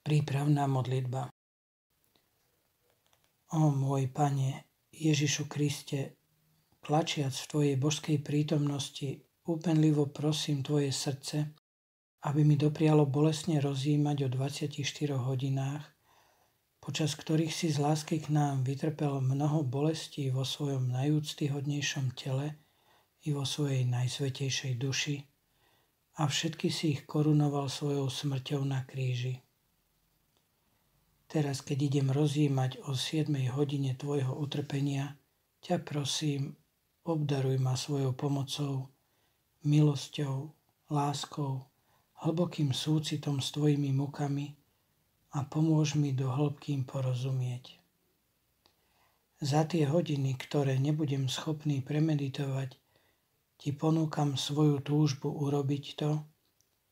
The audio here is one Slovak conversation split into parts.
Prípravná modlitba. Ó môj Pane Ježišu Kriste, tlačiac v Tvojej božskej prítomnosti, úpenlivo prosím Tvoje srdce, aby mi doprialo bolestne rozjímať o 24 hodinách, počas ktorých si z lásky k nám vytrpel mnoho bolestí vo svojom najúctyhodnejšom tele i vo svojej najsvätejšej duši a všetky si ich korunoval svojou smrťou na kríži. Teraz, keď idem rozjímať o 7 hodine Tvojho utrpenia, ťa prosím, obdaruj ma svojou pomocou, milosťou, láskou, hlbokým súcitom s Tvojimi mukami a pomôž mi do hĺbky im porozumieť. Za tie hodiny, ktoré nebudem schopný premeditovať, Ti ponúkam svoju túžbu urobiť to,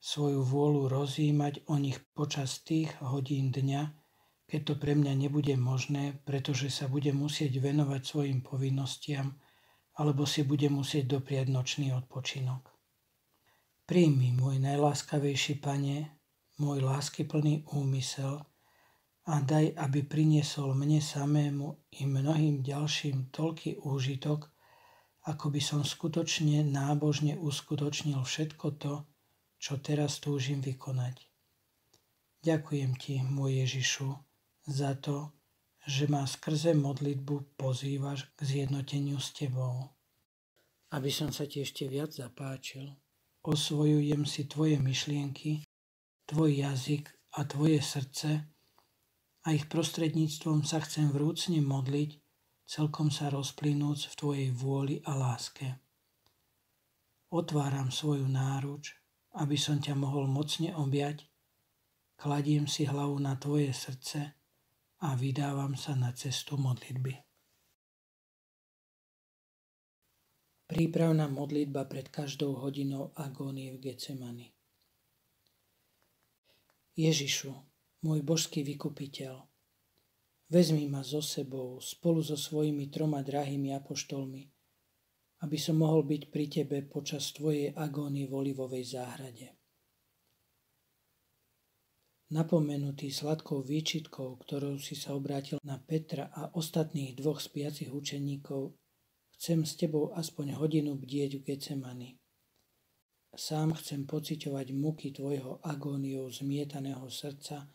svoju vôľu rozjímať o nich počas tých hodín dňa, keď to pre mňa nebude možné, pretože sa budem musieť venovať svojim povinnostiam alebo si budem musieť dopriať nočný odpočinok. Príjmi, môj najláskavejší Pane, môj láskyplný úmysel a daj, aby priniesol mne samému i mnohým ďalším toľký úžitok, ako by som skutočne nábožne uskutočnil všetko to, čo teraz túžim vykonať. Ďakujem Ti, môj Ježišu, za to, že ma skrze modlitbu pozývaš k zjednoteniu s Tebou. Aby som sa Ti ešte viac zapáčil, osvojujem si Tvoje myšlienky, Tvoj jazyk a Tvoje srdce a ich prostredníctvom sa chcem vrúcne modliť, celkom sa rozplynúc v Tvojej vôli a láske. Otváram svoju náruč, aby som ťa mohol mocne objať, kladiem si hlavu na Tvoje srdce a vydávam sa na cestu modlitby. Prípravná modlitba pred každou hodinou agónie v Getsemani. Ježišu, môj božský vykupiteľ, vezmi ma so sebou spolu so svojimi 3 drahými apoštolmi, aby som mohol byť pri Tebe počas Tvojej agónie v Olivovej záhrade. Napomenutý sladkou výčitkou, ktorou si sa obrátil na Petra a ostatných 2 spiacich učeníkov, chcem s Tebou aspoň hodinu bdieť v Getsemani. Sám chcem pociťovať muky Tvojho agóniou zmietaného srdca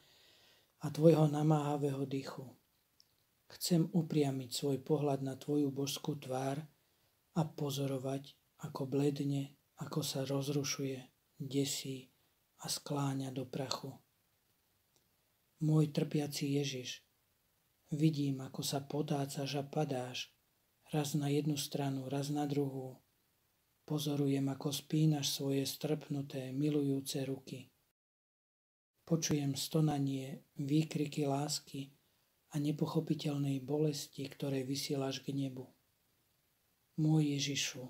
a Tvojho namáhavého dychu. Chcem upriamiť svoj pohľad na Tvoju božskú tvár a pozorovať, ako bledne, ako sa rozrušuje, desí a skláňa do prachu. Môj trpiaci Ježiš, vidím, ako sa potácaš a padáš, raz na jednu stranu, raz na druhú. Pozorujem, ako spínaš svoje strpnuté, milujúce ruky. Počujem stonanie, výkriky lásky a nepochopiteľnej bolesti, ktoré vysielaš k nebu. Môj Ježišu,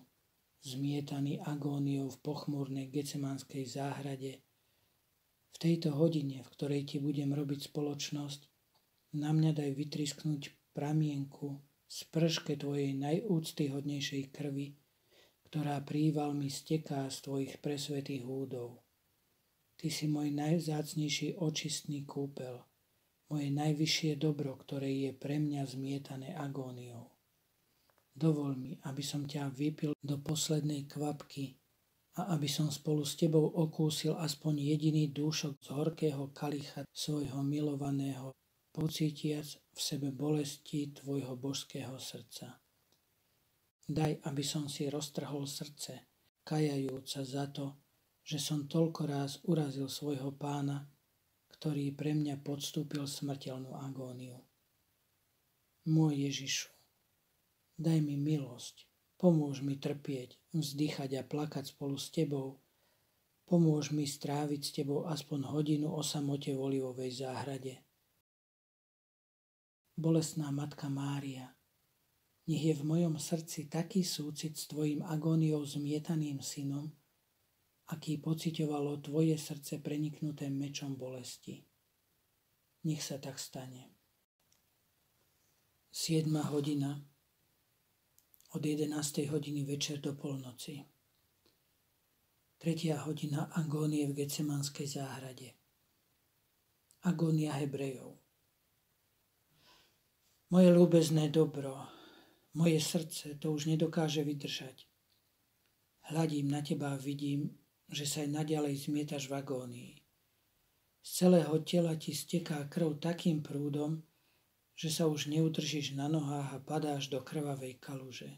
zmietaný agóniou v pochmúrnej getsemanskej záhrade, v tejto hodine, v ktorej Ti budem robiť spoločnosť, na mňa daj vytrisknúť pramienku z prške Tvojej najúctyhodnejšej krvi, ktorá prívalmi steká z Tvojich presvätých údov. Ty si môj najvzácnejší očistný kúpel, moje najvyššie dobro, ktoré je pre mňa zmietané agóniou. Dovol mi, aby som ťa vypil do poslednej kvapky a aby som spolu s Tebou okúsil aspoň jediný dúšok z horkého kalicha svojho milovaného, pocítiac v sebe bolesti Tvojho božského srdca. Daj, aby som si roztrhol srdce, kajajúca za to, že som toľko ráz urazil svojho Pána, ktorý pre mňa podstúpil smrteľnú agóniu. Môj Ježišu, daj mi milosť, pomôž mi trpieť, vzdychať a plakať spolu s Tebou. Pomôž mi stráviť s Tebou aspoň hodinu o samote v Olivovej záhrade. Bolestná Matka Mária, nech je v mojom srdci taký súcit s Tvojim agóniou zmietaným synom, aký pociťovalo Tvoje srdce preniknuté mečom bolesti. Nech sa tak stane. 7 hodina od 11. hodiny večer do polnoci. 3. hodina agónie v Getsemanskej záhrade. Agónia Hebrejov. Moje ľúbezné dobro, moje srdce to už nedokáže vydržať. Hľadím na teba a vidím, že sa aj naďalej zmietaš v agónii. Z celého tela ti steká krv takým prúdom, že sa už neudržíš na nohách a padáš do krvavej kaluže.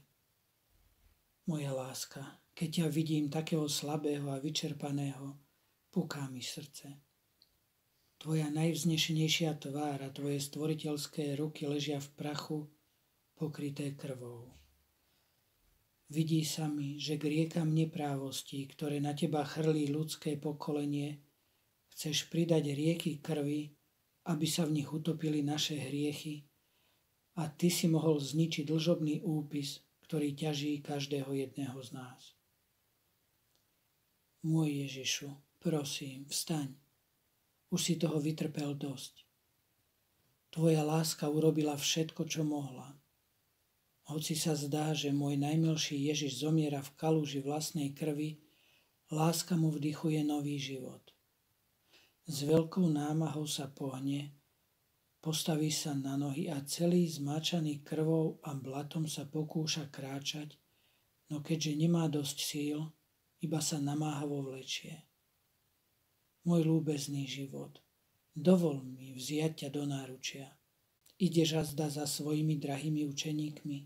Moja láska, keď ťa vidím takého slabého a vyčerpaného, puká mi srdce. Tvoja najvznešenejšia tvár a tvoje stvoriteľské ruky ležia v prachu, pokryté krvou. Vidí sa mi, že k riekam neprávostí, ktoré na teba chrlí ľudské pokolenie, chceš pridať rieky krvi, aby sa v nich utopili naše hriechy, a ty si mohol zničiť dlžobný úpis, ktorý ťaží každého jedného z nás. Môj Ježišu, prosím, vstaň. Už si toho vytrpel dosť. Tvoja láska urobila všetko, čo mohla. Hoci sa zdá, že môj najmilší Ježiš zomiera v kaluži vlastnej krvi, láska mu vdychuje nový život. S veľkou námahou sa pohne, postaví sa na nohy a celý zmáčaný krvou a blatom sa pokúša kráčať, no keďže nemá dosť síl, iba sa namáhavo vlečie. Môj ľúbezný život, dovol mi vziať ťa do náručia. Ideš azda za svojimi drahými učeníkmi.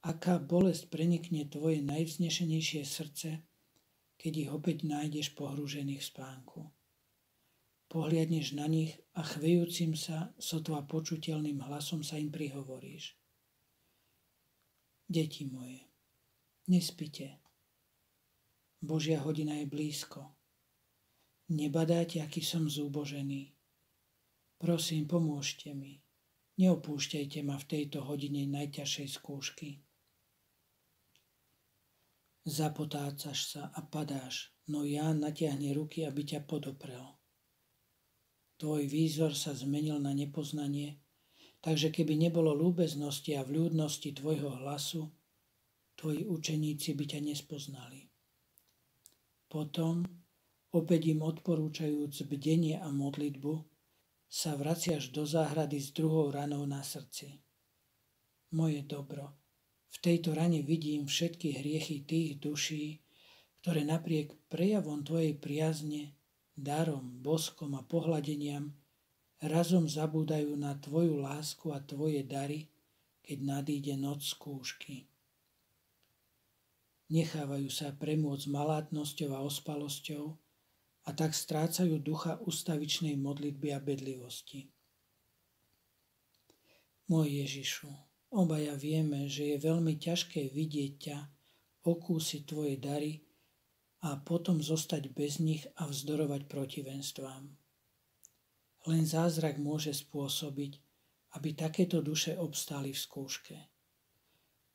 Aká bolesť prenikne tvoje najvznešenejšie srdce, keď ich opäť nájdeš pohrúžených v spánku. Pohliadneš na nich a chvejúcim sa, sotva počuteľným hlasom sa im prihovoríš. Deti moje, nespite. Božia hodina je blízko. Nebadáte, aký som zúbožený. Prosím, pomôžte mi. Neopúšťajte ma v tejto hodine najťažšej skúšky. Zapotácaš sa a padáš, no Ján natiahne ruky, aby ťa podoprel. Tvoj výzor sa zmenil na nepoznanie, takže keby nebolo ľúbeznosti a vľúdnosti tvojho hlasu, tvoji učeníci by ťa nespoznali. Potom, opäť im odporúčajúc bdenie a modlitbu, sa vraciaš do záhrady s druhou ranou na srdci. Moje dobro, v tejto rane vidím všetky hriechy tých duší, ktoré napriek prejavom tvojej priazne, darom, boskom a pohľadeniam razom zabúdajú na tvoju lásku a tvoje dary, keď nadíde noc skúšky. Nechávajú sa premôcť malátnosťou a ospalosťou a tak strácajú ducha ustavičnej modlitby a bedlivosti. Môj Ježišu, obaja vieme, že je veľmi ťažké vidieť ťa, okúsiť tvoje dary a potom zostať bez nich a vzdorovať protivenstvám. Len zázrak môže spôsobiť, aby takéto duše obstáli v skúške.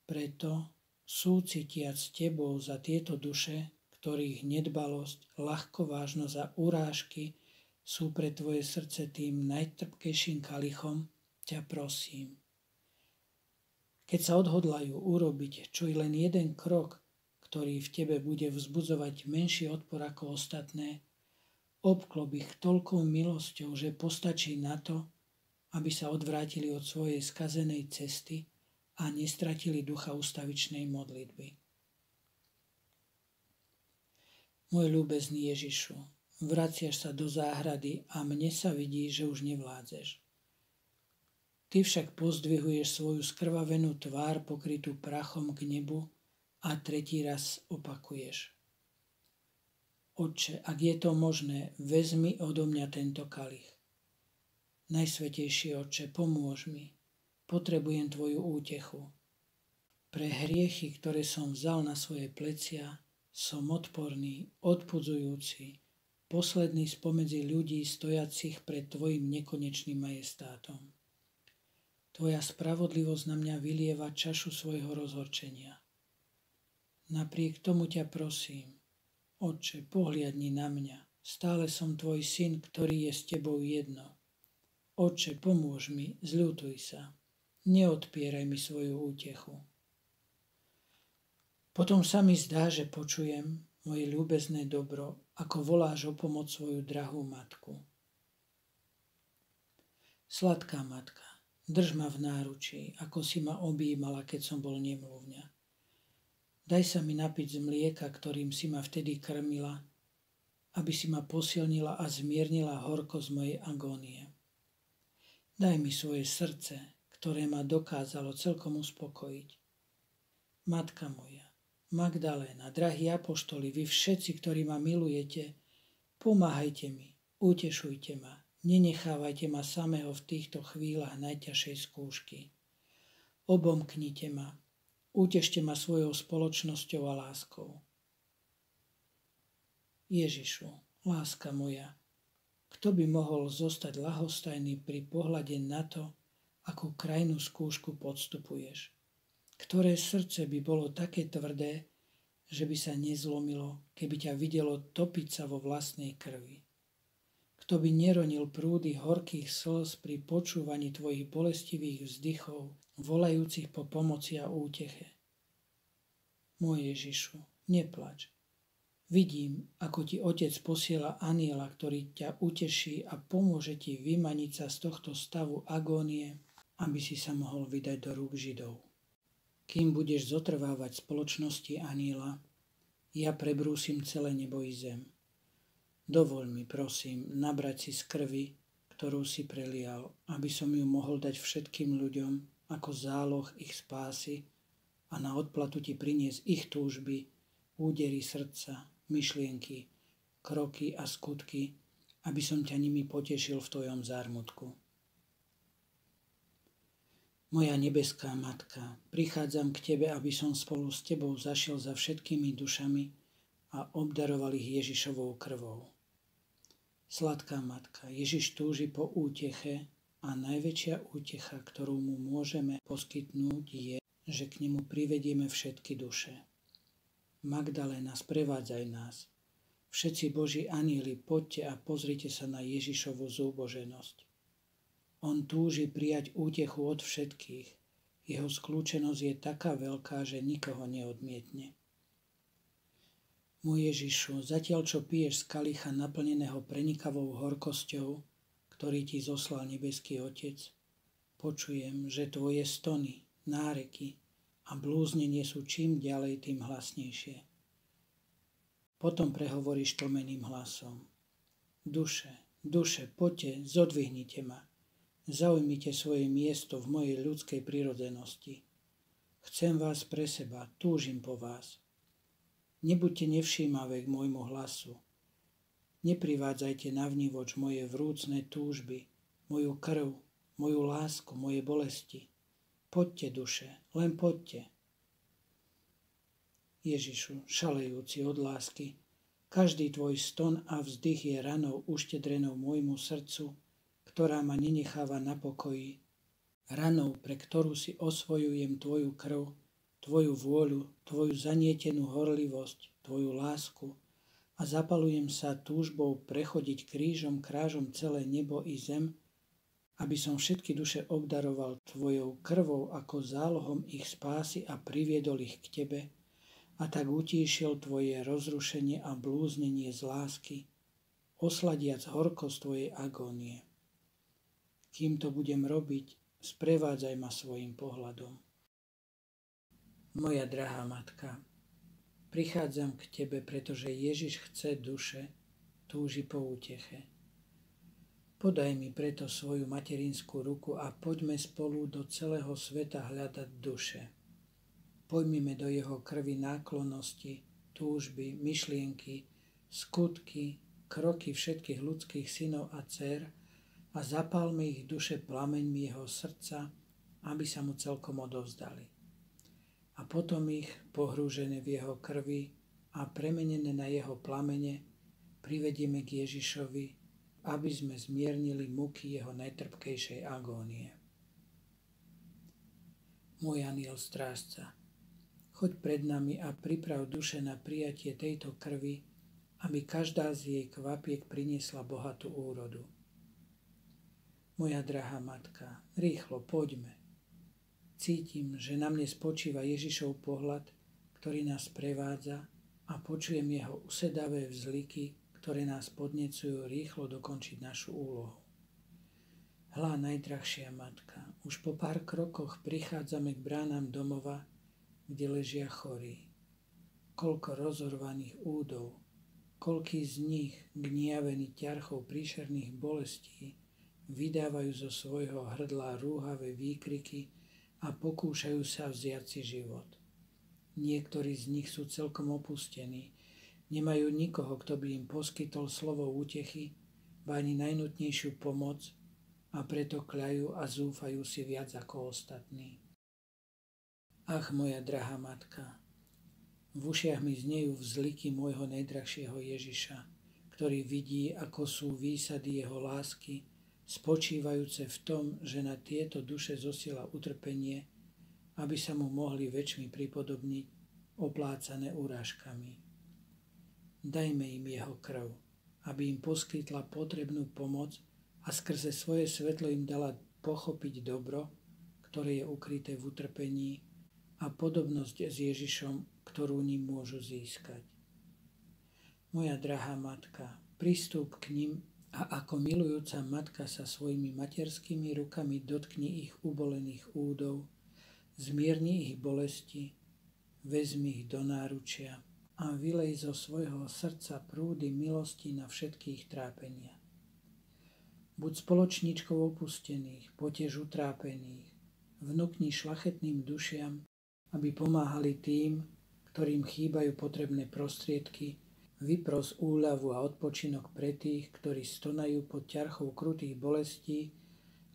Preto, súcitiac s tebou za tieto duše, ktorých nedbalosť, ľahkovážnosť a urážky sú pre tvoje srdce tým najtrpkejším kalichom, ťa prosím. Keď sa odhodlajú urobiť čo i len jeden krok, ktorý v tebe bude vzbudzovať menší odpor ako ostatné, obklop ich toľkou milosťou, že postačí na to, aby sa odvrátili od svojej skazenej cesty a nestratili ducha ustavičnej modlitby. Môj ľúbezný Ježišu, vraciaš sa do záhrady a mne sa vidí, že už nevládzeš. Ty však pozdvihuješ svoju skrvavenú tvár pokrytú prachom k nebu a tretí raz opakuješ. Otče, ak je to možné, vezmi odo mňa tento kalich. Najsvätejší Otče, pomôž mi. Potrebujem tvoju útechu. Pre hriechy, ktoré som vzal na svoje plecia, som odporný, odpudzujúci, posledný spomedzi ľudí stojacich pred tvojim nekonečným majestátom. Tvoja spravodlivosť na mňa vylieva čašu svojho rozhorčenia. Napriek tomu ťa prosím, Otče, pohliadni na mňa, stále som tvoj syn, ktorý je s tebou jedno. Otče, pomôž mi, zľutuj sa, neodpieraj mi svoju útechu. Potom sa mi zdá, že počujem, moje ľúbezné dobro, ako voláš o pomoc svoju drahú matku. Sladká matka, drž ma v náručí, ako si ma objímala, keď som bol nemluvňa. Daj sa mi napiť z mlieka, ktorým si ma vtedy krmila, aby si ma posilnila a zmiernila horkosť mojej agónie. Daj mi svoje srdce, ktoré ma dokázalo celkom uspokojiť. Matka moja, Magdaléna, drahí apoštoli, vy všetci, ktorí ma milujete, pomáhajte mi, utešujte ma, nenechávajte ma samého v týchto chvíľach najťažšej skúšky. Obomknite ma, utešte ma svojou spoločnosťou a láskou. Ježišu, láska moja, kto by mohol zostať ľahostajný pri pohľade na to, akú krajnú skúšku podstupuješ? Ktoré srdce by bolo také tvrdé, že by sa nezlomilo, keby ťa videlo topiť sa vo vlastnej krvi? Kto by neronil prúdy horkých slz pri počúvaní tvojich bolestivých vzdychov, volajúcich po pomoci a úteche? Môj Ježišu, neplač. Vidím, ako ti Otec posiela anjela, ktorý ťa uteší a pomôže ti vymaniť sa z tohto stavu agónie, aby si sa mohol vydať do rúk Židov. Kým budeš zotrvávať v spoločnosti anjela, ja prebrúsim celé nebo i zem. Dovoľ mi, prosím, nabrať si z krvi, ktorú si prelial, aby som ju mohol dať všetkým ľuďom ako záloh ich spásy a na odplatu ti priniesť ich túžby, údery srdca, myšlienky, kroky a skutky, aby som ťa nimi potešil v tvojom zármutku. Moja nebeská matka, prichádzam k tebe, aby som spolu s tebou zašiel za všetkými dušami a obdaroval ich Ježišovou krvou. Sladká matka, Ježiš túži po úteche a najväčšia útecha, ktorú mu môžeme poskytnúť, je, že k nemu privedieme všetky duše. Magdaléna, sprevádzaj nás. Všetci Boží anjeli, poďte a pozrite sa na Ježišovu zúboženosť. On túži prijať útechu od všetkých. Jeho skľúčenosť je taká veľká, že nikoho neodmietne. Môj Ježišu, zatiaľ čo piješ z kalicha naplneného prenikavou horkosťou, ktorý ti zoslal nebeský Otec, počujem, že tvoje stony, náreky a blúznenie sú čím ďalej, tým hlasnejšie. Potom prehovoríš tlmeným hlasom. Duše, poďte, zodvihnite ma. Zaujmite svoje miesto v mojej ľudskej prirodzenosti. Chcem vás pre seba, túžim po vás. Nebuďte nevšímavé k môjmu hlasu. Neprivádzajte navnívoč moje vrúcne túžby, moju krv, moju lásku, moje bolesti. Poďte, duše, len poďte. Ježišu, šalejúci od lásky, každý tvoj ston a vzdych je ranou uštedrenou môjmu srdcu, ktorá ma nenecháva na pokoji, ranou, pre ktorú si osvojujem tvoju krv, tvoju vôľu, tvoju zanietenú horlivosť, tvoju lásku a zapalujem sa túžbou prechodiť krížom krážom celé nebo i zem, aby som všetky duše obdaroval tvojou krvou ako zálohom ich spásy a priviedol ich k tebe a tak utíšil tvoje rozrušenie a blúznenie z lásky, osladiac horkosť tvojej agónie. Kým to budem robiť, sprevádzaj ma svojim pohľadom. Moja drahá matka, prichádzam k tebe, pretože Ježiš chce duše, túži po úteche. Podaj mi preto svoju materinskú ruku a poďme spolu do celého sveta hľadať duše. Pojmime do jeho krvi náklonnosti, túžby, myšlienky, skutky, kroky všetkých ľudských synov a dcér, a zapálme ich duše plameňmi jeho srdca, aby sa mu celkom odovzdali. A potom ich, pohrúžené v jeho krvi a premenené na jeho plamene, privedieme k Ježišovi, aby sme zmiernili muky jeho najtrpkejšej agónie. Môj anjel strážca, choď pred nami a priprav duše na prijatie tejto krvi, aby každá z jej kvapiek priniesla bohatú úrodu. Moja drahá matka, rýchlo poďme. Cítim, že na mne spočíva Ježišov pohľad, ktorý nás prevádza a počujem jeho usedavé vzliky, ktoré nás podnecujú rýchlo dokončiť našu úlohu. Hlá, najdrahšia matka, už po pár krokoch prichádzame k bránam domova, kde ležia chorí. Koľko rozorvaných údov, koľký z nich, gniavení ťarchou príšerných bolestí, vydávajú zo svojho hrdla rúhavé výkriky a pokúšajú sa vziať si život. Niektorí z nich sú celkom opustení, nemajú nikoho, kto by im poskytol slovo útechy, ba ani najnutnejšiu pomoc, a preto kľajú a zúfajú si viac ako ostatní. Ach, moja drahá matka, v ušiach mi znejú vzliky môjho najdrahšieho Ježiša, ktorý vidí, ako sú výsady jeho lásky, spočívajúce v tom, že na tieto duše zosiela utrpenie, aby sa mu mohli väčšmi pripodobniť, oplácané urážkami. Dajme im jeho krv, aby im poskytla potrebnú pomoc a skrze svoje svetlo im dala pochopiť dobro, ktoré je ukryté v utrpení, a podobnosť s Ježišom, ktorú ním môžu získať. Moja drahá matka, pristúp k nim a ako milujúca matka sa svojimi materskými rukami dotkni ich ubolených údov, zmierni ich bolesti, vezmi ich do náručia a vylej zo svojho srdca prúdy milosti na všetky ich trápenia. Buď spoločníčkou opustených, potež utrápených, vnúkni šľachetným dušiam, aby pomáhali tým, ktorým chýbajú potrebné prostriedky, vypros úľavu a odpočinok pre tých, ktorí stonajú pod ťarchou krutých bolestí,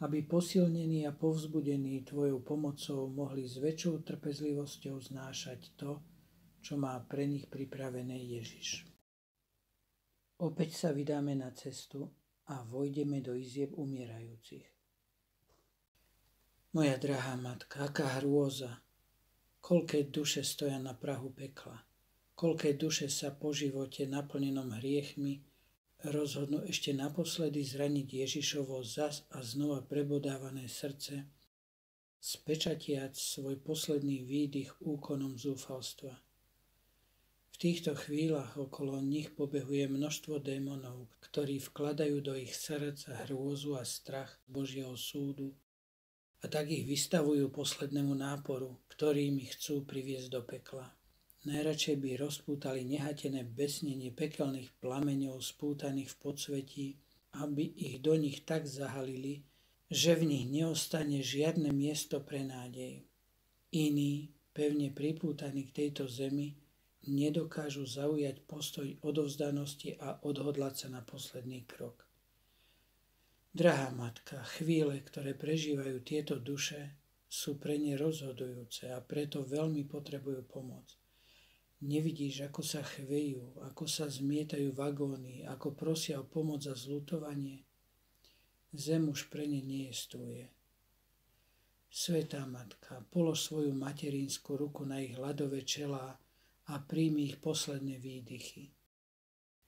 aby posilnení a povzbudení tvojou pomocou mohli s väčšou trpezlivosťou znášať to, čo má pre nich pripravené Ježiš. Opäť sa vydáme na cestu a vojdeme do izieb umierajúcich. Moja drahá matka, aká hrôza, koľké duše stoja na prahu pekla, koľké duše sa po živote naplnenom hriechmi rozhodnú ešte naposledy zraniť Ježišovo zas a znova prebodávané srdce, spečatiať svoj posledný výdych úkonom zúfalstva. V týchto chvíľach okolo nich pobehuje množstvo démonov, ktorí vkladajú do ich srdca hrôzu a strach Božieho súdu a tak ich vystavujú poslednému náporu, ktorým ich chcú priviesť do pekla. Najradšej by rozpútali nehatené besnenie pekelných plameňov spútaných v podsvetí, aby ich do nich tak zahalili, že v nich neostane žiadne miesto pre nádej. Iní, pevne pripútaní k tejto zemi, nedokážu zaujať postoj odovzdanosti a odhodlať sa na posledný krok. Drahá matka, chvíle, ktoré prežívajú tieto duše, sú pre ne rozhodujúce a preto veľmi potrebujú pomoc. Nevidíš, ako sa chvejú, ako sa zmietajú v agónii, ako prosia o pomoc a zľutovanie? Zem už pre ne nejestvuje. Svätá matka, polož svoju materinskú ruku na ich ľadové čelá a príjmi ich posledné výdychy.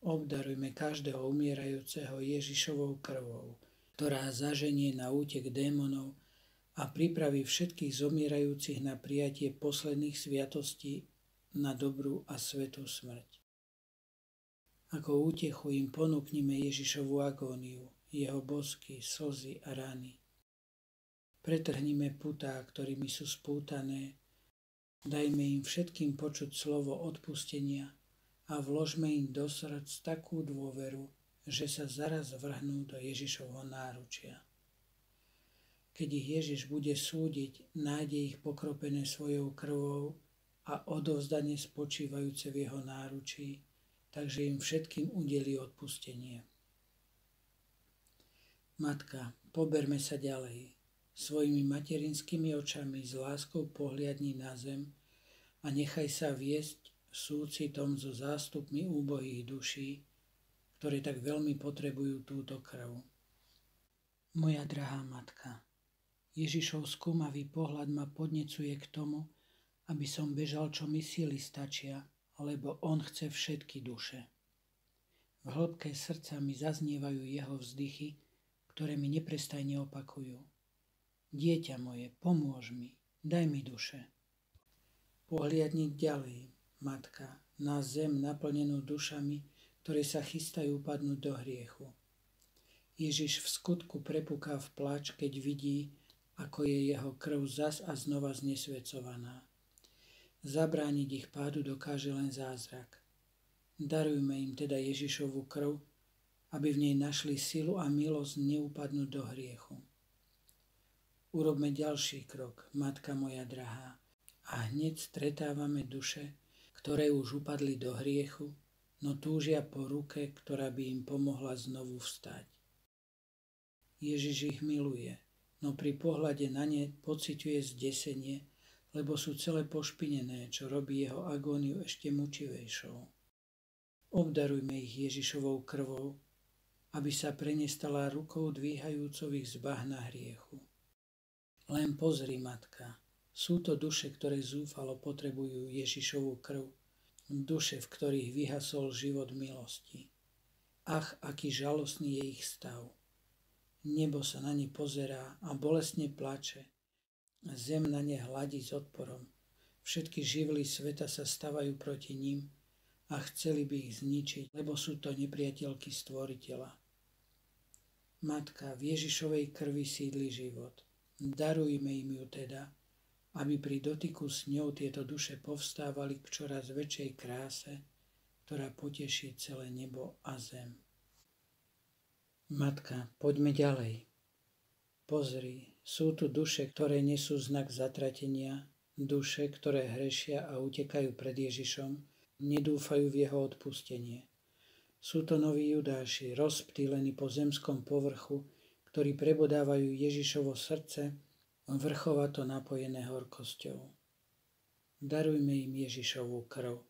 Obdarujme každého umierajúceho Ježišovou krvou, ktorá zaženie na útek démonov a pripraví všetkých zomierajúcich na prijatie posledných sviatostí na dobrú a svätú smrť. Ako útechu im ponúknime Ježišovu agóniu, jeho bosky, slzy a rany. Pretrhnime putá, ktorými sú spútané, dajme im všetkým počuť slovo odpustenia a vložme im do srdc takú dôveru, že sa zaraz vrhnú do Ježišovho náručia. Keď ich Ježiš bude súdiť, nájde ich pokropené svojou krvou a odovzdanie spočívajúce v jeho náručí, takže im všetkým udelí odpustenie. Matka, poberme sa ďalej. Svojimi materinskými očami s láskou pohliadni na zem a nechaj sa viesť súcitom so zástupmi úbohých duší, ktoré tak veľmi potrebujú túto krv. Moja drahá matka, Ježišov skúmavý pohľad ma podnecuje k tomu, aby som bežal, čo mi sily stačia, lebo on chce všetky duše. V hĺbke srdca mi zaznievajú jeho vzdychy, ktoré mi neprestajne opakujú. Dieťa moje, pomôž mi, daj mi duše. Pohliadni ďalej, matka, na zem naplnenú dušami, ktoré sa chystajú padnúť do hriechu. Ježiš v skutku prepúká v pláč, keď vidí, ako je jeho krv zas a znova znesvecovaná. Zabrániť ich pádu dokáže len zázrak. Darujme im teda Ježišovu krv, aby v nej našli silu a milosť neupadnúť do hriechu. Urobme ďalší krok, matka moja drahá, a hneď stretávame duše, ktoré už upadli do hriechu, no túžia po ruke, ktorá by im pomohla znovu vstať. Ježiš ich miluje, no pri pohľade na ne pociťuje zdesenie, lebo sú celé pošpinené, čo robí jeho agóniu ešte mučivejšou. Obdarujme ich Ježišovou krvou, aby sa prenestala rukou dvíhajúcou ich z bahna hriechu. Len pozri, matka, sú to duše, ktoré zúfalo potrebujú Ježišovu krv, duše, v ktorých vyhasol život milosti. Ach, aký žalostný je ich stav. Nebo sa na ne pozerá a bolestne plače. Zem na ne hladí s odporom. Všetky živly sveta sa stavajú proti ním a chceli by ich zničiť, lebo sú to nepriateľky Stvoriteľa. Matka, v Ježišovej krvi sídli život. Darujme im ju teda, aby pri dotyku s ňou tieto duše povstávali k čoraz väčšej kráse, ktorá poteší celé nebo a zem. Matka, poďme ďalej. Pozri, sú tu duše, ktoré nesú znak zatratenia, duše, ktoré hrešia a utekajú pred Ježišom, nedúfajú v jeho odpustenie. Sú to noví Judáši, rozptýlení po zemskom povrchu, ktorí prebodávajú Ježišovo srdce, vrchovato napojené horkosťou. Darujme im Ježišovú krv,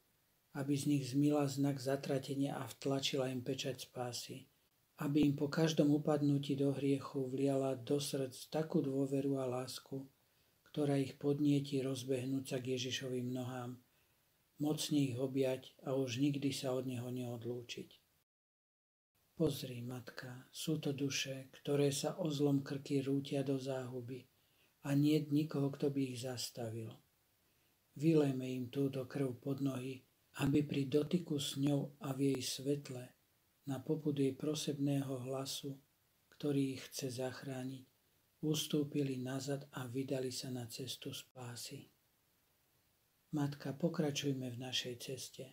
aby z nich zmila znak zatratenia a vtlačila im pečať spásy, aby im po každom upadnutí do hriechu vliala do srdc takú dôveru a lásku, ktorá ich podnieti rozbehnúť sa k Ježišovým nohám, mocne ich objať a už nikdy sa od neho neodlúčiť. Pozri, matka, sú to duše, ktoré sa o zlom krky rútia do záhuby a niet nikoho, kto by ich zastavil. Vylejme im túto krv pod nohy, aby pri dotyku s ňou a v jej svetle na popud jej prosebného hlasu, ktorý ich chce zachrániť, ustúpili nazad a vydali sa na cestu spásy. Matka, pokračujme v našej ceste.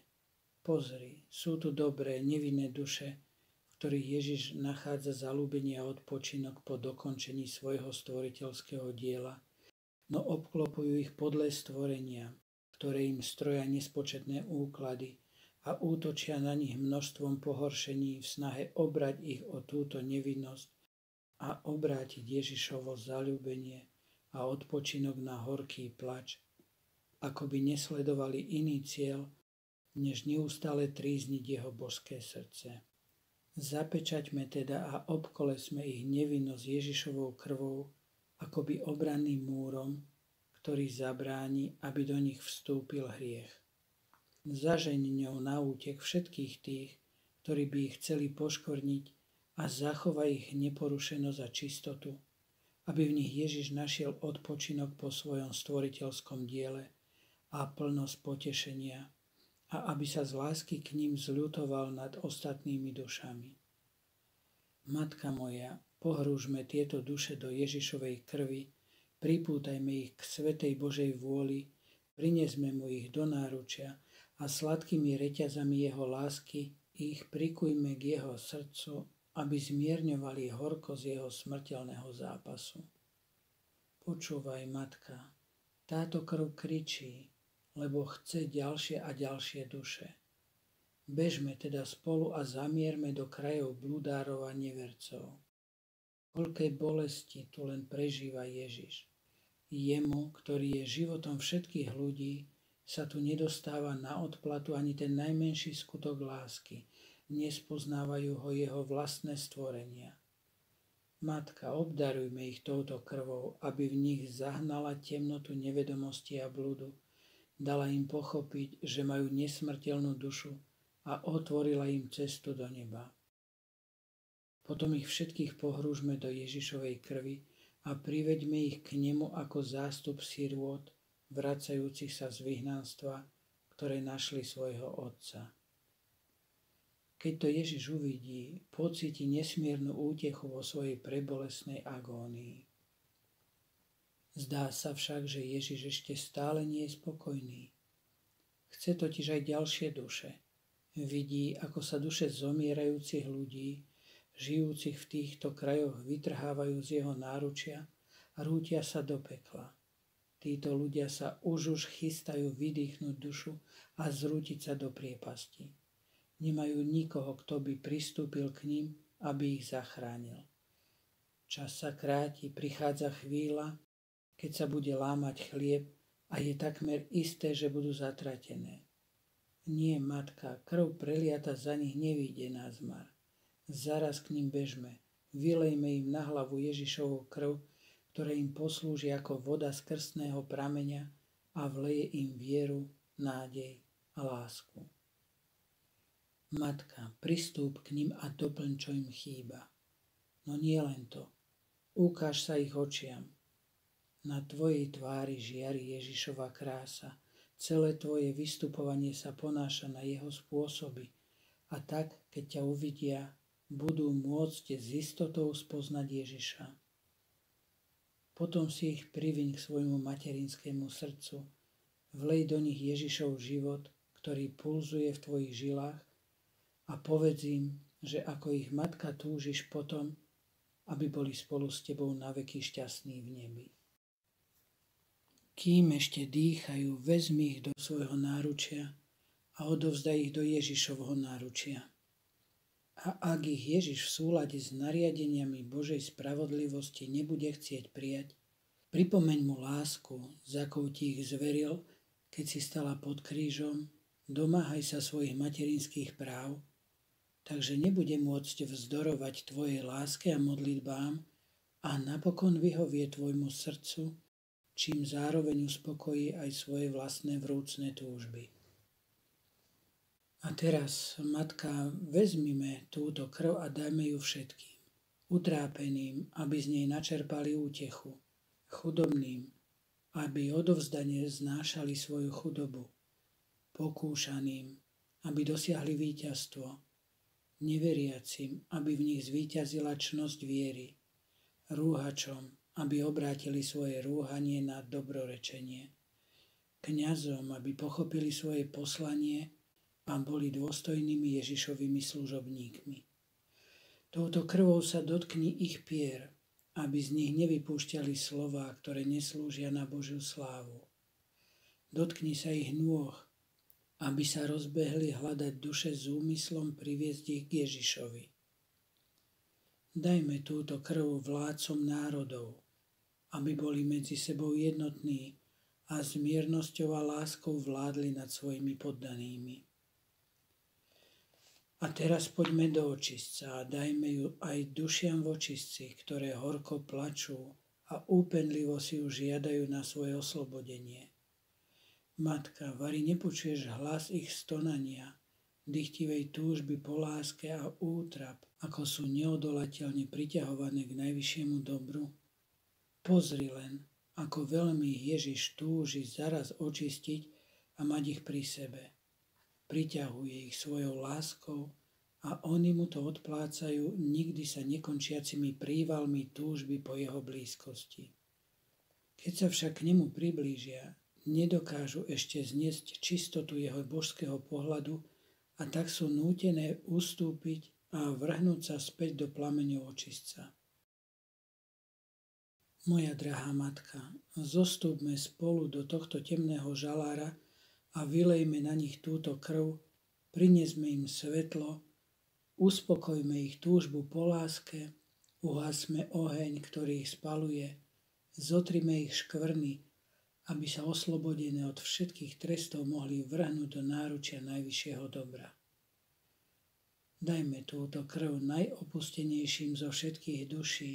Pozri, sú tu dobré, nevinné duše, v ktorých Ježiš nachádza zaľúbenie a odpočinok po dokončení svojho stvoriteľského diela, no obklopujú ich podlé stvorenia, ktoré im stroja nespočetné úklady a útočia na nich množstvom pohoršení v snahe obrať ich o túto nevinnosť a obrátiť Ježišovo zaľúbenie a odpočinok na horký plač, ako by nesledovali iný cieľ, než neustále trízniť jeho božské srdce. Zapečaťme teda a obkolesme ich nevinnosť Ježišovou krvou, akoby obranným múrom, ktorý zabráni, aby do nich vstúpil hriech. Zažeň ňou na útek všetkých tých, ktorí by ich chceli poškvrniť, a zachovaj ich neporušenosť a čistotu, aby v nich Ježiš našiel odpočinok po svojom stvoriteľskom diele a plnosť potešenia, a aby sa z lásky k ním zľutoval nad ostatnými dušami. Matka moja, pohrúžme tieto duše do Ježišovej krvi, pripútajme ich k svätej Božej vôli, prinesme mu ich do náručia a sladkými reťazami jeho lásky ich prikujme k jeho srdcu, aby zmierňovali horkosť jeho smrteľného zápasu. Počúvaj, matka, táto krv kričí, lebo chce ďalšie a ďalšie duše. Bežme teda spolu a zamierme do krajov bludárov a nevercov. Koľkej bolesti tu len prežíva Ježiš. Jemu, ktorý je životom všetkých ľudí, sa tu nedostáva na odplatu ani ten najmenší skutok lásky. Nespoznávajú ho jeho vlastné stvorenia. Matka, obdarujme ich touto krvou, aby v nich zahnala temnotu nevedomosti a bludu, dala im pochopiť, že majú nesmrteľnú dušu a otvorila im cestu do neba. Potom ich všetkých pohrúžme do Ježišovej krvi a priveďme ich k nemu ako zástup sirôt, vracajúcich sa z vyhnanstva, ktoré našli svojho otca. Keď to Ježiš uvidí, pocíti nesmiernu útechu vo svojej prebolesnej agónii. Zdá sa však, že Ježiš ešte stále nie je spokojný. Chce totiž aj ďalšie duše. Vidí, ako sa duše zomierajúcich ľudí, žijúcich v týchto krajoch, vytrhávajú z jeho náručia a rútia sa do pekla. Títo ľudia sa už chystajú vydýchnuť dušu a zrútiť sa do priepasti. Nemajú nikoho, kto by pristúpil k ním, aby ich zachránil. Čas sa kráti, prichádza chvíľa, keď sa bude lámať chlieb a je takmer isté, že budú zatratené. Nie, matka, krv preliata za nich nevyjde na zmar. Zaraz k ním bežme, vylejme im na hlavu Ježišovu krv, ktorá im poslúži ako voda z krstného prameňa a vleje im vieru, nádej a lásku. Matka, pristúp k ním a doplň, čo im chýba. No nie len to. Ukáž sa ich očiam. Na tvojej tvári žiari Ježišova krása. Celé tvoje vystupovanie sa ponáša na jeho spôsoby. A tak, keď ťa uvidia, budú môcť s istotou spoznať Ježiša. Potom si ich priviň k svojmu materinskému srdcu. Vlej do nich Ježišov život, ktorý pulzuje v tvojich žilách, a povedz im, že ako ich matka túžiš potom, aby boli spolu s tebou naveky šťastní v nebi. Kým ešte dýchajú, vezmi ich do svojho náručia a odovzdaj ich do Ježišovho náručia. A ak ich Ježiš v súlade s nariadeniami Božej spravodlivosti nebude chcieť prijať, pripomeň mu lásku, za akou ti ich zveril, keď si stala pod krížom, domáhaj sa svojich materinských práv, takže nebude môcť vzdorovať tvojej láske a modlitbám a napokon vyhovie tvojmu srdcu, čím zároveň uspokojí aj svoje vlastné vrúcne túžby. A teraz, matka, vezmime túto krv a dajme ju všetkým. Utrápeným, aby z nej načerpali útechu. Chudobným, aby odovzdane znášali svoju chudobu. Pokúšaným, aby dosiahli víťazstvo. Neveriacim, aby v nich zvíťazila čnosť viery. Rúhačom, aby obrátili svoje rúhanie na dobrorečenie. Kňazom, aby pochopili svoje poslanie a boli dôstojnými Ježišovými služobníkmi. Touto krvou sa dotkni ich pier, aby z nich nevypúšťali slová, ktoré neslúžia na Božiu slávu. Dotkni sa ich nôh, aby sa rozbehli hľadať duše s úmyslom priviesť ich k Ježišovi. Dajme túto krv vládcom národov, aby boli medzi sebou jednotní a s miernosťou a láskou vládli nad svojimi poddanými. A teraz poďme do očistca a dajme ju aj dušiam v očistci, ktoré horko plačú a úpenlivo si ju žiadajú na svoje oslobodenie. Matka, vari nepočuješ hlas ich stonania, dychtivej túžby po láske a útrap, ako sú neodolateľne priťahované k najvyššiemu dobru? Pozri len, ako veľmi Ježiš túži zaraz očistiť a mať ich pri sebe. Priťahuje ich svojou láskou a oni mu to odplácajú nikdy sa nekončiacimi prívalmi túžby po jeho blízkosti. Keď sa však k nemu priblížia, nedokážu ešte zniesť čistotu jeho božského pohľadu a tak sú nútené ustúpiť a vrhnúť sa späť do plameňov očistca. Moja drahá matka, zostúpme spolu do tohto temného žalára a vylejme na nich túto krv, prinesme im svetlo, uspokojme ich túžbu po láske, uhasme oheň, ktorý ich spaluje, zotrime ich škvrny, aby sa oslobodené od všetkých trestov mohli vrhnúť do náručia najvyššieho dobra. Dajme túto krv najopustenejším zo všetkých duší,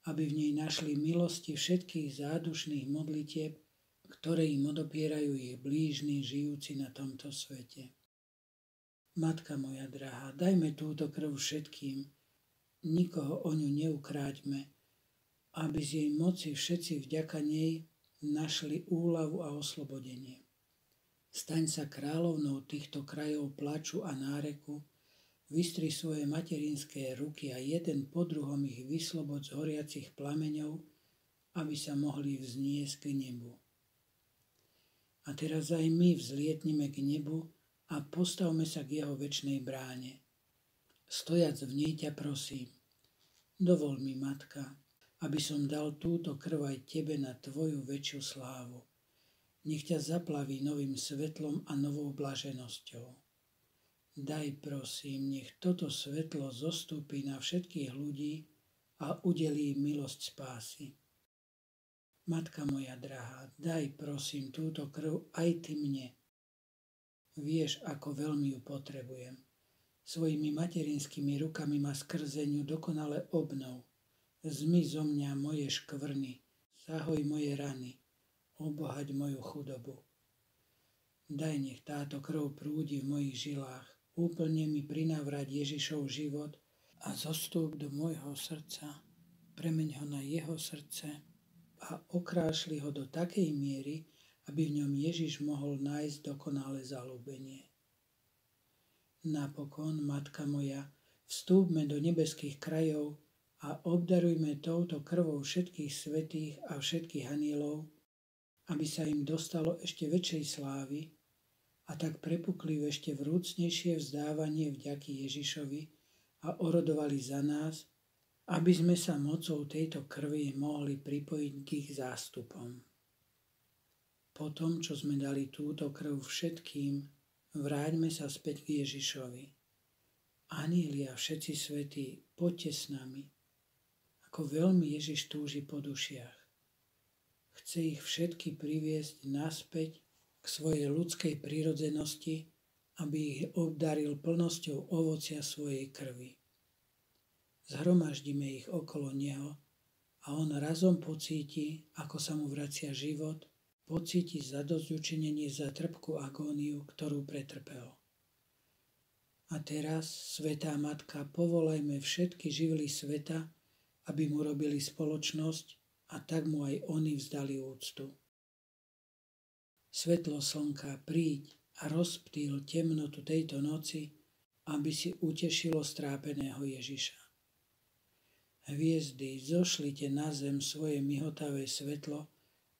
aby v nej našli milosti všetkých zádušných modlitieb, ktoré im odopierajú ich blížni žijúci na tomto svete. Matka moja drahá, dajme túto krv všetkým, nikoho o ňu neukráťme, aby z jej moci všetci vďaka nej našli úľavu a oslobodenie. Staň sa kráľovnou týchto krajov plaču a náreku, Vystri svoje materinské ruky a jeden po druhom ich vyslobod z horiacich plameňov, aby sa mohli vzniesť k nebu. A teraz aj my vzlietneme k nebu a postavme sa k jeho večnej bráne. Stojac v nej ťa prosím, dovol mi, Matka, aby som dal túto krv aj tebe na tvoju väčšiu slávu. Nech ťa zaplaví novým svetlom a novou blaženosťou. Daj, prosím, nech toto svetlo zostúpi na všetkých ľudí a udelí milosť spásy. Matka moja drahá, daj, prosím, túto krv aj ty mne. Vieš, ako veľmi ju potrebujem. Svojimi materinskými rukami ma skrze ňu dokonale obnov. Zmy zo mňa moje škvrny, zahoj moje rany, obohať moju chudobu. Daj, nech táto krv prúdi v mojich žilách, úplne mi prinavrať Ježišov život a zostúp do môjho srdca, premeň ho na jeho srdce a okrášli ho do takej miery, aby v ňom Ježiš mohol nájsť dokonalé zaľúbenie. Napokon, Matka moja, vstúpme do nebeských krajov a obdarujme touto krvou všetkých svätých a všetkých anielov, aby sa im dostalo ešte väčšej slávy a tak prepukli v ešte vrúcnejšie vzdávanie vďaky Ježišovi a orodovali za nás, aby sme sa mocou tejto krvi mohli pripojiť k ich zástupom. Potom, čo sme dali túto krv všetkým, vráťme sa späť k Ježišovi. Anjeli a všetci svätí, poďte s nami, ako veľmi Ježiš túži po dušiach. Chce ich všetky priviesť naspäť k svojej ľudskej prirodzenosti, aby ich obdaril plnosťou ovocia svojej krvi. Zhromaždíme ich okolo neho a on razom pocíti, ako sa mu vracia život, pocíti zadosťučinenie za trpkú agóniu, ktorú pretrpel. A teraz, Svätá Matka, povolajme všetky živly sveta, aby mu robili spoločnosť a tak mu aj oni vzdali úctu. Svetlo slnka, príď a rozptýl temnotu tejto noci, aby si utešilo strápeného Ježiša. Hviezdy, zošlite na zem svoje mihotavé svetlo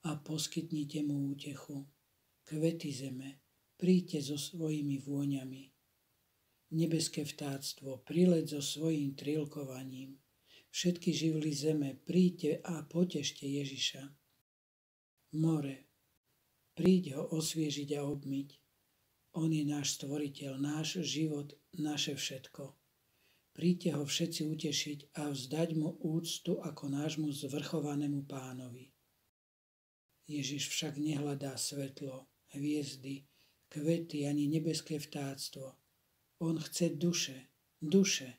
a poskytnite mu útechu. Kvety zeme, príďte so svojimi vôňami. Nebeské vtáctvo, prileď so svojím trilkovaním. Všetky živly zeme, príďte a potešte Ježiša. More, príď ho osviežiť a obmyť. On je náš stvoriteľ, náš život, naše všetko. Príďte ho všetci utešiť a vzdať mu úctu ako nášmu zvrchovanému Pánovi. Ježiš však nehľadá svetlo, hviezdy, kvety ani nebeské vtáctvo. On chce duše.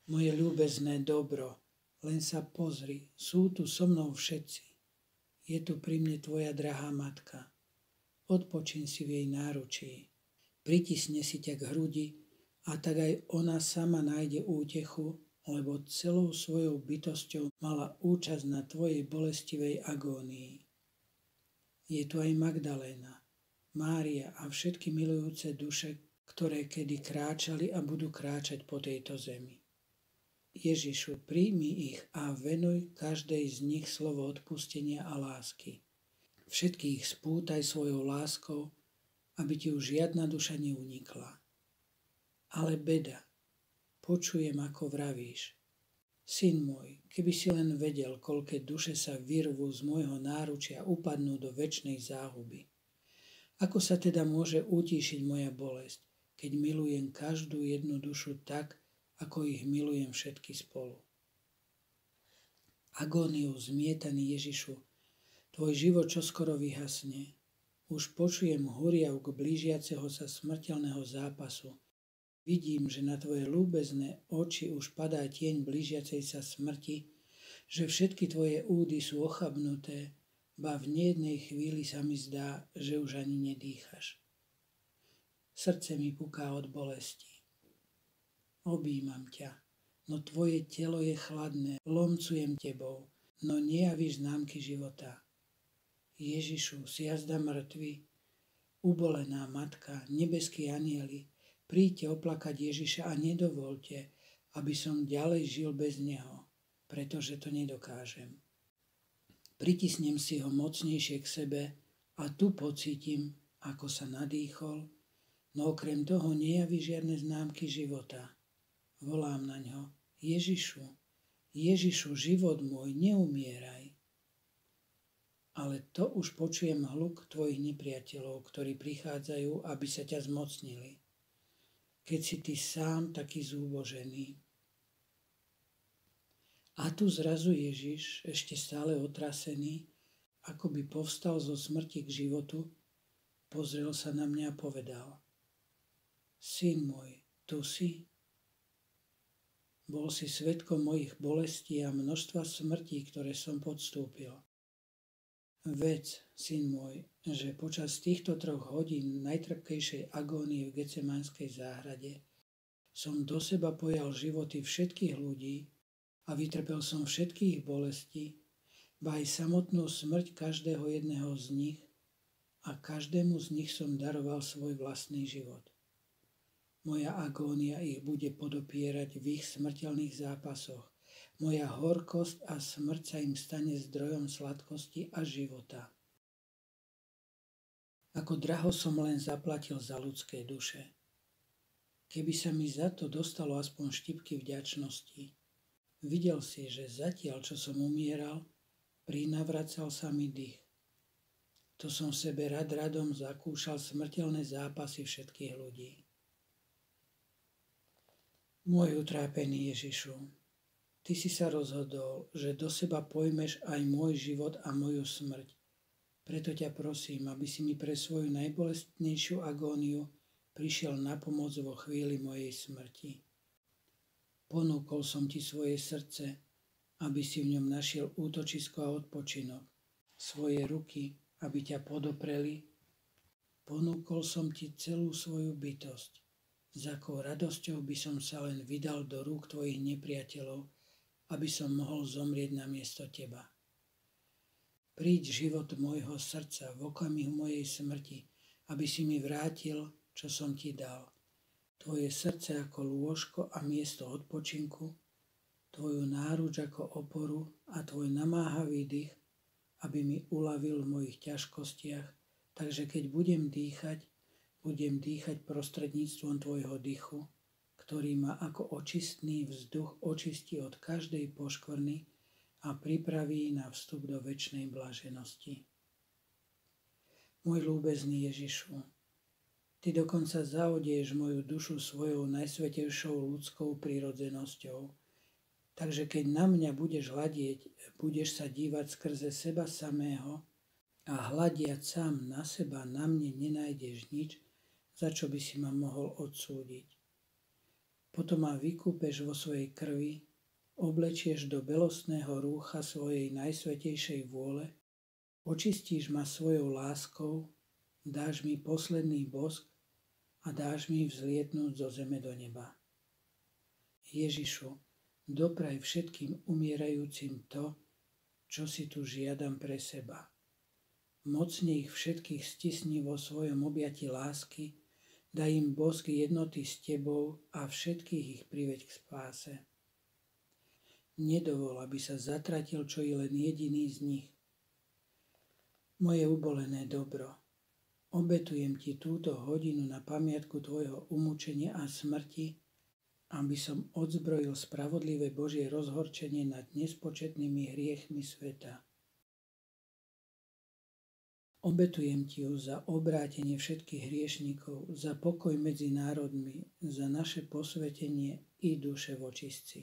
Moje ľúbezné dobro, len sa pozri, sú tu so mnou všetci. Je tu pri mne tvoja drahá matka. Odpočin si v jej náručí. Pritisne si ťa k hrudi, a tak aj ona sama nájde útechu, lebo celou svojou bytosťou mala účasť na tvojej bolestivej agónii. Je tu aj Magdaléna, Mária a všetky milujúce duše, ktoré kedy kráčali a budú kráčať po tejto zemi. Ježišu, príjmi ich a venuj každej z nich slovo odpustenia a lásky. Všetkých spútaj svojou láskou, aby ti už žiadna duša neunikla. Ale beda, počujem, ako vravíš. Syn môj, keby si len vedel, koľké duše sa vyrvú z môjho náručia a upadnú do večnej záhuby. Ako sa teda môže utíšiť moja bolesť, keď milujem každú jednu dušu tak, ako ich milujem všetky spolu? Agóniou zmietaný Ježišu, tvoj život čoskoro vyhasne. Už počujem huriavku blížiaceho sa smrteľného zápasu. Vidím, že na tvoje ľúbezné oči už padá tieň blížiacej sa smrti, že všetky tvoje údy sú ochabnuté, ba v nejednej chvíli sa mi zdá, že už ani nedýchaš. Srdce mi puká od bolesti. Objímam ťa, no tvoje telo je chladné, lomcujem tebou, no nejavíš známky života. Ježišu, si jazda mŕtvy, ubolená matka, nebeskí anjeli, Príďte oplakať Ježiša a nedovolte, aby som ďalej žil bez neho, pretože to nedokážem. Pritisnem si ho mocnejšie k sebe a tu pocítim, ako sa nadýchol, no okrem toho nejaví žiadne známky života. Volám na ňo: Ježišu, Ježišu, život môj, neumieraj. Ale to už počujem hluk tvojich nepriateľov, ktorí prichádzajú, aby sa ťa zmocnili. Keď si ty sám taký zúbožený. A tu zrazu Ježiš, ešte stále otrasený, ako by povstal zo smrti k životu, pozrel sa na mňa a povedal: Syn môj, tu si? Bol si svedkom mojich bolestí a množstva smrtí, ktoré som podstúpil. Vedz, syn môj, že počas týchto 3 hodín najtrpkejšej agónie v Getsemanskej záhrade som do seba pojal životy všetkých ľudí a vytrpel som všetkých bolestí, ba aj samotnú smrť každého jedného z nich, a každému z nich som daroval svoj vlastný život. Moja agónia ich bude podopierať v ich smrteľných zápasoch. Moja horkosť a smrť sa im stane zdrojom sladkosti a života. Ako draho som len zaplatil za ľudské duše. Keby sa mi za to dostalo aspoň štipky vďačnosti. Videl si, že zatiaľ, čo som umieral, prinavracal sa mi dých. To som v sebe radom zakúšal smrteľné zápasy všetkých ľudí. Môj utrápený Ježišu, ty si sa rozhodol, že do seba pojmeš aj môj život a moju smrť. Preto ťa prosím, aby si mi pre svoju najbolestnejšiu agóniu prišiel na pomoc vo chvíli mojej smrti. Ponúkol som ti svoje srdce, aby si v ňom našiel útočisko a odpočinok. Svoje ruky, aby ťa podopreli. Ponúkol som ti celú svoju bytosť. S akou radosťou by som sa len vydal do rúk tvojich nepriateľov, aby som mohol zomrieť namiesto teba. Príď život môjho srdca v okamihu mojej smrti, aby si mi vrátil, čo som ti dal. Tvoje srdce ako lôžko a miesto odpočinku, tvoju náruč ako oporu a tvoj namáhavý dých, aby mi uľavil v mojich ťažkostiach, takže keď budem dýchať prostredníctvom tvojho dychu, ktorý ma ako očistný vzduch očistí od každej poškvrny a pripraví na vstup do večnej blaženosti. Môj ľúbezný Ježišu, ty dokonca zaodieš moju dušu svojou najsvätejšou ľudskou prirodzenosťou, takže keď na mňa budeš hľadieť, budeš sa dívať skrze seba samého a hľadiať sám na seba, na mne nenájdeš nič, za čo by si ma mohol odsúdiť. Potom ma vykúpeš vo svojej krvi, oblečieš do belostného rúcha svojej najsvätejšej vôle, očistíš ma svojou láskou, dáš mi posledný bosk a dáš mi vzlietnúť zo zeme do neba. Ježišu, dopraj všetkým umierajúcim to, čo si tu žiadam pre seba. Mocne ich všetkých stisni vo svojom objati lásky, daj im bosk jednoty s tebou a všetkých ich priveď k spáse. Nedovol, aby sa zatratil čo i len jediný z nich. Moje ubolené dobro, obetujem ti túto hodinu na pamiatku tvojho umúčenia a smrti, aby som odzbrojil spravodlivé Božie rozhorčenie nad nespočetnými hriechmi sveta. Obetujem ti ju za obrátenie všetkých hriešnikov, za pokoj medzi národmi, za naše posvetenie i duše v očistci.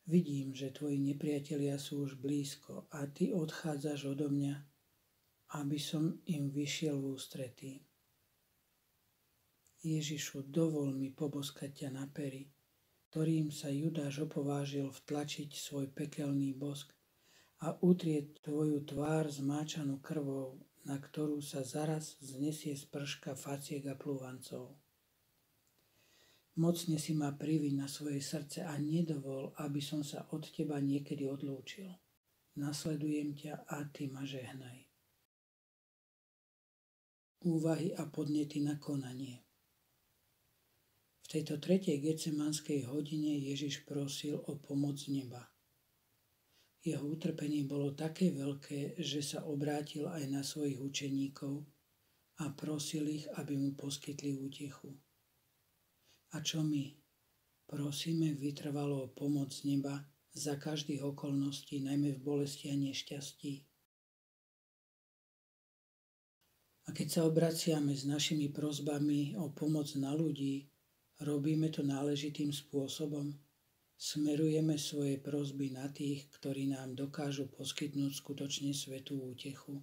Vidím, že tvoji nepriatelia sú už blízko a ty odchádzaš odo mňa, aby som im vyšiel v ústretí. Ježišu, dovol mi poboskať ťa na pery, ktorým sa Judáš opovážil vtlačiť svoj pekelný bosk a utrieť tvoju tvár zmáčanú krvou, na ktorú sa zaraz znesie sprška faciek a plúvancov. Mocne si ma priviň na svoje srdce a nedovol, aby som sa od teba niekedy odlúčil. Nasledujem ťa a ty ma žehnaj. Úvahy a podnety na konanie. tejto tretej getsemanskej hodine Ježiš prosil o pomoc z neba. Jeho utrpenie bolo také veľké, že sa obrátil aj na svojich učeníkov a prosil ich, aby mu poskytli útechu. A čo my? Prosíme vytrvalo o pomoc z neba za každých okolností, najmä v bolesti a nešťastí. A keď sa obraciame s našimi prosbami o pomoc na ľudí, robíme to náležitým spôsobom. Smerujeme svoje prosby na tých, ktorí nám dokážu poskytnúť skutočne svätú útechu.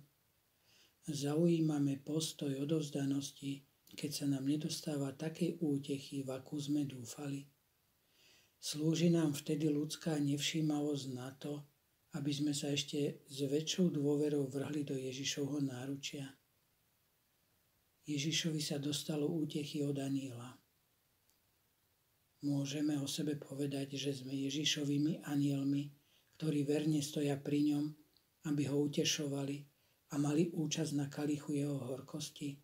Zaujímame postoj odovzdanosti, keď sa nám nedostáva takej útechy, v akú sme dúfali. Slúži nám vtedy ľudská nevšímavosť na to, aby sme sa ešte s väčšou dôverou vrhli do Ježišovho náručia. Ježišovi sa dostalo útechy od anjela. Môžeme o sebe povedať, že sme Ježišovými anjelmi, ktorí verne stoja pri ňom, aby ho utešovali a mali účasť na kalichu jeho horkosti.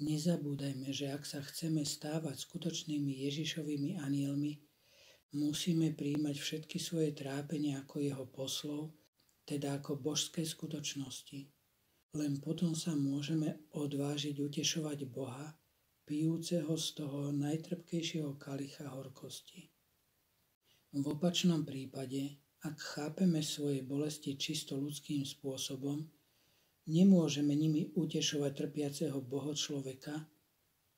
Nezabúdajme, že ak sa chceme stávať skutočnými Ježišovými anjelmi, musíme prijímať všetky svoje trápenia ako jeho poslov, teda ako božské skutočnosti. Len potom sa môžeme odvážiť utešovať Boha, pijúceho z toho najtrpkejšieho kalicha horkosti. V opačnom prípade, ak chápeme svoje bolesti čisto ľudským spôsobom, nemôžeme nimi utešovať trpiaceho bohočloveka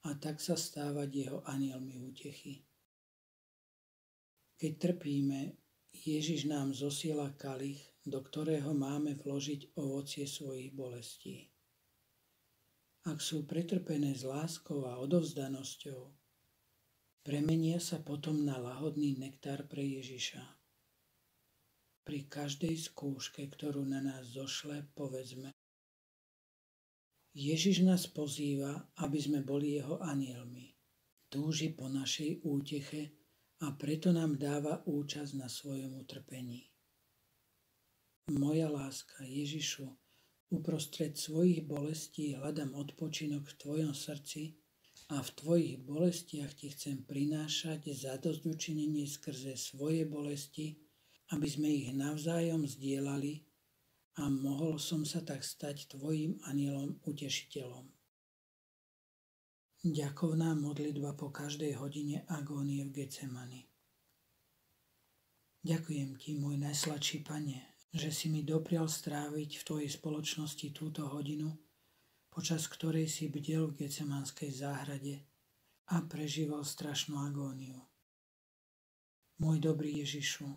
a tak sa stávať jeho anjelmi útechy. Keď trpíme, Ježiš nám zosiela kalich, do ktorého máme vložiť ovocie svojich bolestí. Ak sú pretrpené s láskou a odovzdanosťou, premenia sa potom na lahodný nektár pre Ježiša. Pri každej skúške, ktorú na nás zošle, povedzme: Ježiš nás pozýva, aby sme boli jeho anjelmi. Túži po našej úteche a preto nám dáva účasť na svojom utrpení. Moja láska, Ježišu, uprostred svojich bolestí hľadám odpočinok v tvojom srdci a v tvojich bolestiach ti chcem prinášať zadosťučinenie skrze svoje bolesti, aby sme ich navzájom zdieľali a mohol som sa tak stať tvojim anjelom utešiteľom. Ďakovná modlitba po každej hodine agónie v Getsemani. Ďakujem ti, môj najsladší Pane, že si mi doprial stráviť v tvojej spoločnosti túto hodinu, počas ktorej si bdel v Getsemanskej záhrade a prežíval strašnú agóniu. Môj dobrý Ježišu,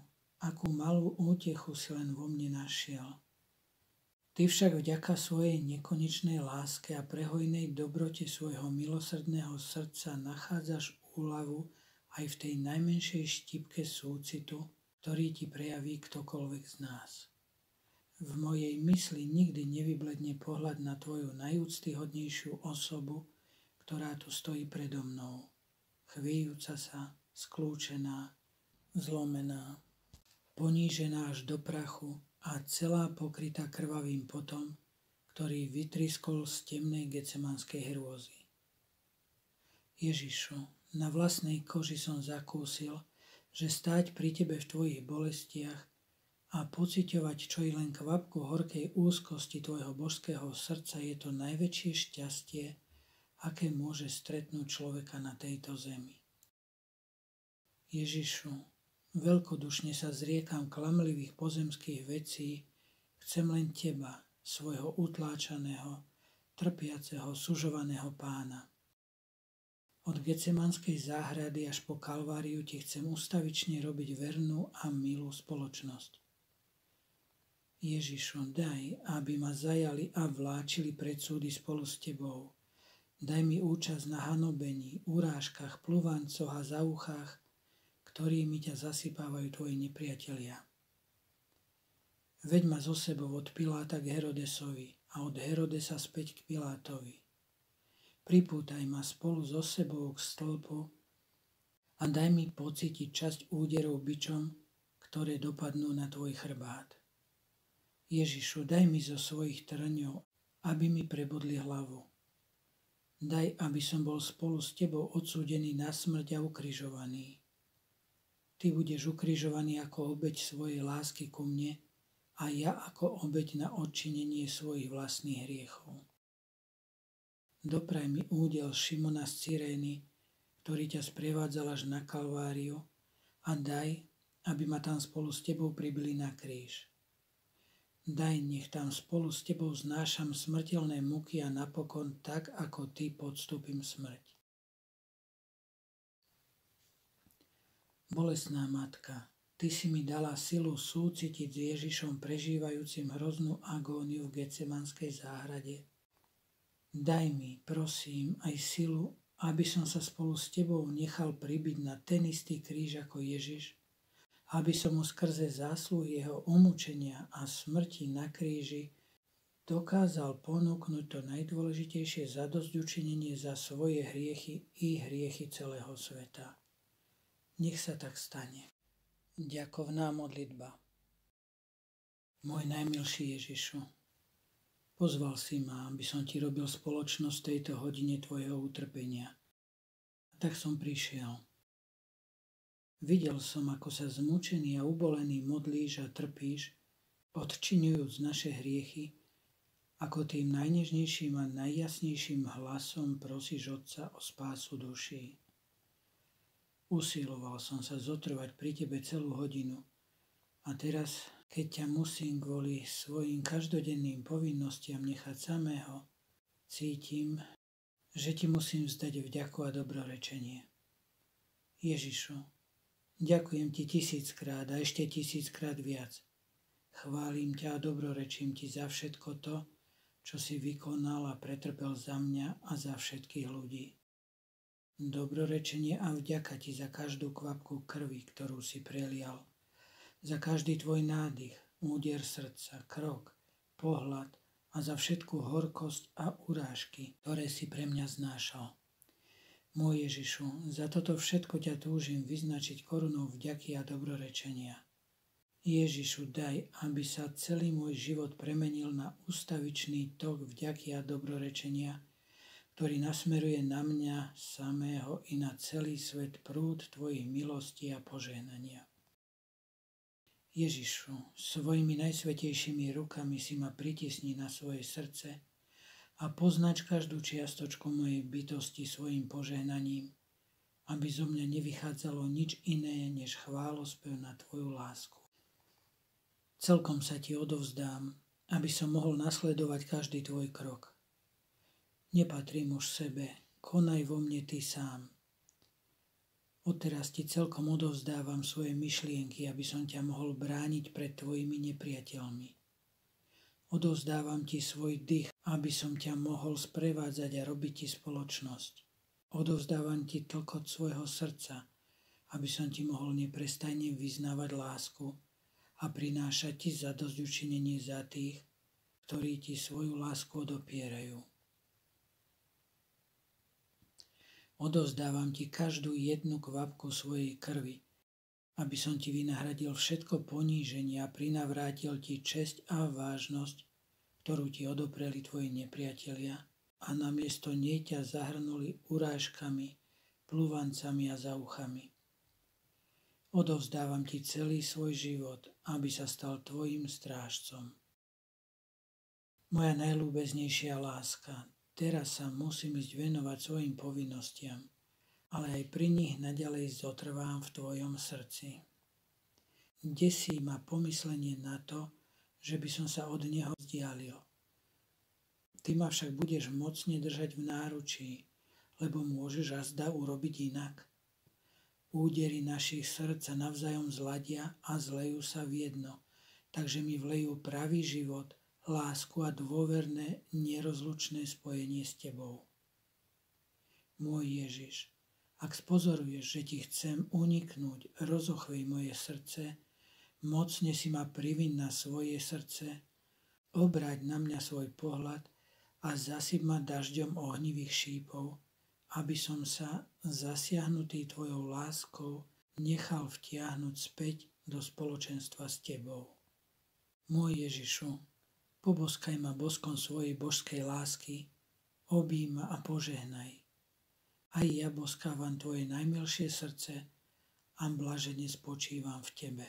akú malú útechu si len vo mne našiel. Ty však vďaka svojej nekonečnej láske a prehojnej dobrote svojho milosrdného srdca nachádzaš úľavu aj v tej najmenšej štipke súcitu, ktorý ti prejaví ktokoľvek z nás. V mojej mysli nikdy nevybledne pohľad na tvoju najúctyhodnejšiu osobu, ktorá tu stojí predo mnou, chvíjúca sa, skľúčená, zlomená, ponížená až do prachu a celá pokrytá krvavým potom, ktorý vytriskol z temnej getsemanskej hrôzy. Ježišu, na vlastnej koži som zakúsil, že stáť pri tebe v tvojich bolestiach a pociťovať čo i len kvapku horkej úzkosti tvojho božského srdca je to najväčšie šťastie, aké môže stretnúť človeka na tejto zemi. Ježišu, veľkodušne sa zriekam klamlivých pozemských vecí, chcem len teba, svojho utláčaného, trpiaceho, sužovaného Pána. Od Getsemanskej záhrady až po Kalváriu ti chcem ustavične robiť vernú a milú spoločnosť. Ježišu, daj, aby ma zajali a vláčili pred súdy spolu s tebou. Daj mi účasť na hanobení, urážkach, pluvancoch a zauchách, ktorými ťa zasypávajú tvoji nepriatelia. Veď ma zo sebou od Piláta k Herodesovi a od Herodesa späť k Pilátovi. Pripútaj ma spolu so sebou k stĺpu a daj mi pocítiť časť úderov bičom, ktoré dopadnú na tvoj chrbát. Ježišu, daj mi zo svojich trňov, aby mi prebodli hlavu. Daj, aby som bol spolu s tebou odsúdený na smrť a ukrižovaný. Ty budeš ukrižovaný ako obeť svojej lásky ku mne a ja ako obeť na odčinenie svojich vlastných hriechov. Dopraj mi údel Šimona z Cyrény, ktorý ťa sprevádzal až na Kalváriu, a daj, aby ma tam spolu s tebou pribili na kríž. Daj, nech tam spolu s tebou znášam smrteľné muky a napokon tak, ako ty podstúpim smrť. Bolestná matka, ty si mi dala silu súcitiť s Ježišom prežívajúcim hroznú agóniu v Getsemanskej záhrade. Daj mi, prosím, aj silu, aby som sa spolu s tebou nechal pribiť na ten istý kríž ako Ježiš, aby som mu skrze zásluhy jeho umúčenia a smrti na kríži dokázal ponúknuť to najdôležitejšie zadosťučinenie za svoje hriechy i hriechy celého sveta. Nech sa tak stane. Ďakovná modlitba. Môj najmilší Ježišu, pozval si ma, aby som ti robil spoločnosť v tejto hodine tvojho utrpenia. A tak som prišiel. Videl som, ako sa zmučený a ubolený modlíš a trpíš, odčiňujúc naše hriechy, ako tým najnežnejším a najjasnejším hlasom prosíš Otca o spásu duší. Usiloval som sa zotrvať pri tebe celú hodinu a teraz, keď ťa musím kvôli svojim každodenným povinnostiam nechať samého, cítim, že ti musím vzdať vďaku a dobrorečenie. Ježišu, ďakujem ti 1000-krát a ešte 1000-krát viac. Chválim ťa a dobrorečím ti za všetko to, čo si vykonal a pretrpel za mňa a za všetkých ľudí. Dobrorečenie a vďaka ti za každú kvapku krvi, ktorú si prelial, za každý tvoj nádych, úder srdca, krok, pohľad a za všetku horkosť a urážky, ktoré si pre mňa znášal. Môj Ježišu, za toto všetko ťa túžim vyznačiť korunou vďaky a dobrorečenia. Ježišu, daj, aby sa celý môj život premenil na ustavičný tok vďaky a dobrorečenia, ktorý nasmeruje na mňa samého i na celý svet prúd tvojich milostí a požehnania. Ježišu, svojimi najsvätejšími rukami si ma pritisni na svoje srdce a poznač každú čiastočku mojej bytosti svojim požehnaním, aby zo mňa nevychádzalo nič iné než chválospev na tvoju lásku. Celkom sa ti odovzdám, aby som mohol nasledovať každý tvoj krok. Nepatrím už sebe, konaj vo mne ty sám. Odteraz ti celkom odovzdávam svoje myšlienky, aby som ťa mohol brániť pred tvojimi nepriateľmi. Odovzdávam ti svoj dých, aby som ťa mohol sprevádzať a robiť ti spoločnosť. Odovzdávam ti tlkot svojho srdca, aby som ti mohol neprestajne vyznávať lásku a prinášať ti zadosťučinenie za tých, ktorí ti svoju lásku odopierajú. Odovzdávam ti každú jednu kvapku svojej krvi, aby som ti vynahradil všetko poníženie a prinavrátil ti česť a vážnosť, ktorú ti odopreli tvoji nepriatelia a namiesto nej ťa zahrnuli urážkami, plúvancami a zauchami. Odovzdávam ti celý svoj život, aby sa stal tvojim strážcom. Moja najľúbeznejšia láska, teraz sa musím ísť venovať svojim povinnostiam, ale aj pri nich naďalej zotrvám v tvojom srdci. Desí ma pomyslenie na to, že by som sa od neho vzdialil. Ty ma však budeš mocne držať v náručí, lebo môžeš azda urobiť inak. Údery našich srdc sa navzájom zladia a zlejú sa v jedno, takže mi vlejú pravý život, lásku a dôverné, nerozlučné spojenie s tebou. Môj Ježiš, ak spozoruješ, že ti chcem uniknúť, rozochvej moje srdce, mocne si ma priviň na svoje srdce, obráť na mňa svoj pohľad a zasyp ma dažďom ohnivých šípov, aby som sa, zasiahnutý tvojou láskou, nechal vtiahnuť späť do spoločenstva s tebou. Môj Ježišu, poboskaj ma boskom svojej božskej lásky, objíma a požehnaj. Aj ja boskávam tvoje najmilšie srdce a blažene spočívam v tebe.